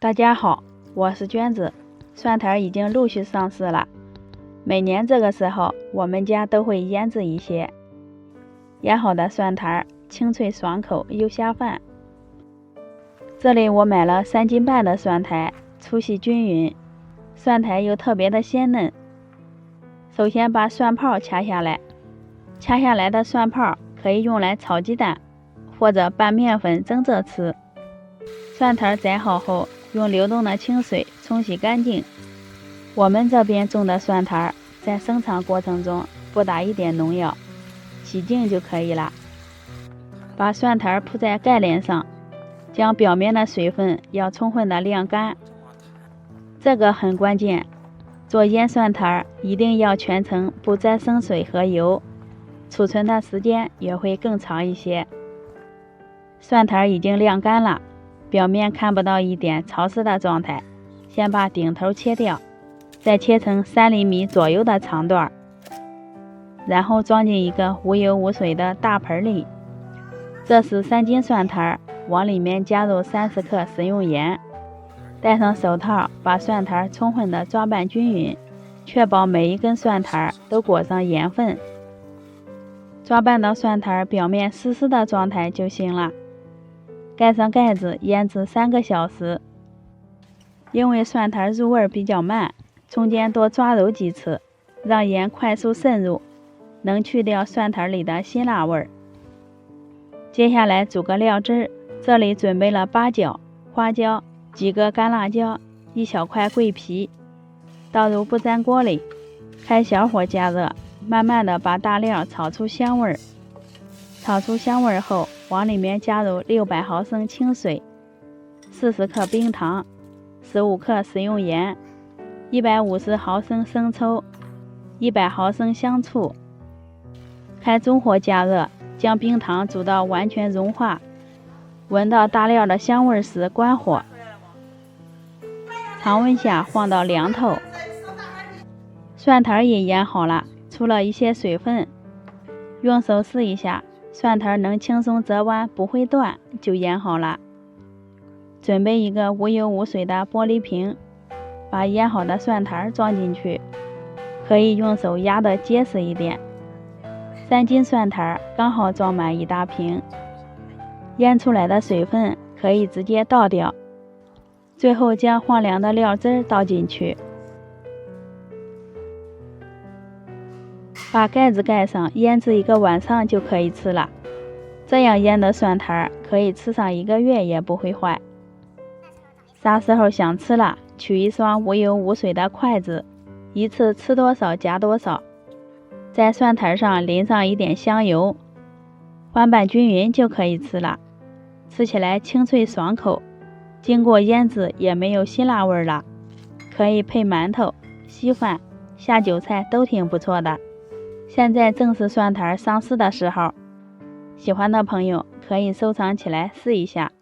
大家好，我是娟子。蒜苔已经陆续上市了，每年这个时候我们家都会腌制一些。腌好的蒜苔清脆爽口又下饭。这里我买了3斤半的蒜苔，粗细均匀，蒜苔又特别的鲜嫩。首先把蒜泡掐下来，掐下来的蒜泡可以用来炒鸡蛋，或者拌面粉蒸着吃。蒜苔摘好后，用流动的清水冲洗干净。我们这边种的蒜苔在生产过程中不打一点农药，洗净就可以了。把蒜苔铺在盖帘上，将表面的水分要充分的晾干，这个很关键。做腌蒜苔一定要全程不沾生水和油，储存的时间也会更长一些。蒜苔已经晾干了，表面看不到一点潮湿的状态，先把顶头切掉，再切成3厘米左右的长段，然后装进一个无油无水的大盆里。这时3斤蒜苔，往里面加入30克食用盐，戴上手套，把蒜苔充分的抓拌均匀，确保每一根蒜苔都裹上盐分。抓拌到蒜苔表面湿湿的状态就行了。盖上盖子腌制3个小时。因为蒜苔入味比较慢，中间多抓揉几次，让盐快速渗入，能去掉蒜苔里的辛辣味儿。接下来煮个料汁，这里准备了八角、花椒、几个干辣椒、1小块桂皮，倒入不粘锅里，开小火加热，慢慢的把大料炒出香味儿。炒出香味后，往里面加入600毫升清水、40克冰糖、15克食用盐、150毫升生抽、100毫升香醋。开中火加热，将冰糖煮到完全融化，闻到大料的香味时关火，常温下放到凉透。蒜苔也腌好了，出了一些水分，用手试一下，蒜苔能轻松折弯，不会断，就腌好了。准备一个无油无水的玻璃瓶，把腌好的蒜苔装进去，可以用手压得结实一点。3斤蒜苔刚好装满1大瓶，腌出来的水分可以直接倒掉，最后将放凉的料汁倒进去，把盖子盖上，腌制1个晚上就可以吃了。这样腌的蒜苔可以吃上1个月也不会坏。啥时候想吃了，取一双无油无水的筷子，一次吃多少加多少，在蒜苔上淋上一点香油，翻拌均匀就可以吃了。吃起来清脆爽口，经过腌制也没有辛辣味了，可以配馒头、稀饭、下酒菜都挺不错的。现在正是蒜苔上市的时候，喜欢的朋友可以收藏起来试一下。